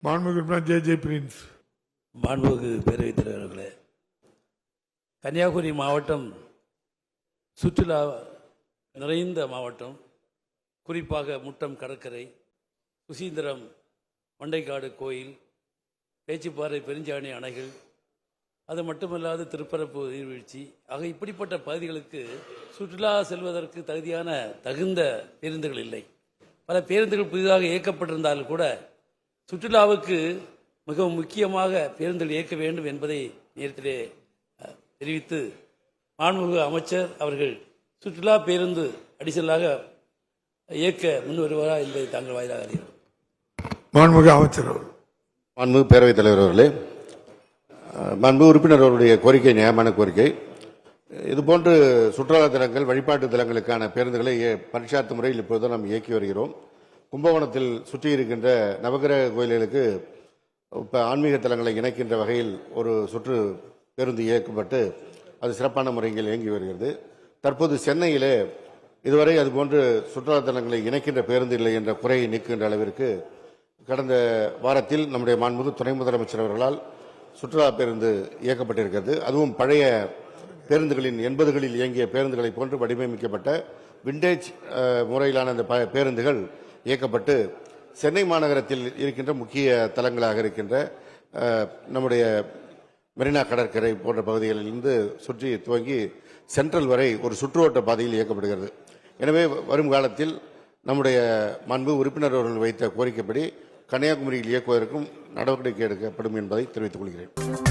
மாண்புமிகு J Prince. மாண்புமிகு பேரவைத் தலைவர்களே, கன்னியாகுமரி மாவட்டம் சுற்றுலா நிறைந்த மாவட்டம். குறிப்பாக முட்டம் கடற்கரை, சுசீந்திரம் மண்டைக்காடு கோயில், பேச்சிப்பாறை பெருஞ்சாணி அணைகள், அது மட்டுமல்லாது திருப்பரப்பு நீர்வீழ்ச்சி ஆக இப்படிப்பட்ட பகுதிகளுக்கு சுற்றுலா செல்வதற்கு தகுந்த பேருந்துகள் இல்லை. பல பேருந்துகள் புதிதாக இயக்கப்பட்டிருந்தாலும் கூட சுற்றுலாவுக்கு மிகவும் முக்கியமாக பேருந்துகள் இயக்க வேண்டும் என்பதை நேரத்திலே தெரிவித்து மாண்புமிகு அமைச்சர் அவர்கள் சுற்றுலா பேருந்து அடிஷனலாக இயக்க முன் வருவாரா என்பதை தாங்கள் வாயிலாக அறிகிறோம். மாண்புமிகு அமைச்சர். மாண்புமிகு பேரவைத் தலைவர் அவர்களே, மாண்புமிகு உறுப்பினர் அவருடைய கோரிக்கை நியாயமான கோரிக்கை. இதுபோன்று சுற்றுலா தலங்கள், வழிபாட்டு தலங்களுக்கான பேருந்துகளை பரிட்சார்த்த முறையில் இப்போது நாம் இயக்கி வருகிறோம். கும்பகோணத்தில் சுற்றி இருக்கின்ற நவகிரக கோயில்களுக்கு இப்போ ஆன்மீக தலங்களை இணைக்கின்ற வகையில் ஒரு சுற்று பேருந்து இயக்கப்பட்டு அது சிறப்பான முறையில் இயங்கி வருகிறது. தற்போது சென்னையிலே இதுவரை அதுபோன்று சுற்றுலா தலங்களை இணைக்கின்ற பேருந்து இல்லை என்ற குறையை நீக்குகின்ற அளவிற்கு கடந்த வாரத்தில் நம்முடைய மாண்புமிகு துணை முதலமைச்சர் அவர்களால் சுற்றுலா பேருந்து இயக்கப்பட்டிருக்கிறது. அதுவும் பழைய பேருந்துகளின் 80களில் இயங்கிய பேருந்துகளை போன்று வடிவமைக்கப்பட்ட விண்டேஜ் முறையிலான அந்த பேருந்துகள் இயக்கப்பட்டு சென்னை மாநகரத்தில் இருக்கின்ற முக்கிய தலங்களாக இருக்கின்ற நம்முடைய மெரினா கடற்கரை போன்ற பகுதிகளிலிருந்து சுற்றி துவங்கி சென்ட்ரல் வரை ஒரு சுற்றுவட்ட பாதையில் இயக்கப்படுகிறது. எனவே வரும் காலத்தில் நம்முடைய மாண்பு உறுப்பினர் அவர்கள் வைத்த கோரிக்கைப்படி கன்னியாகுமரியில் இயக்குவதற்கும் நடவடிக்கை எடுக்கப்படும் என்பதை தெரிவித்துக் கொள்கிறேன்.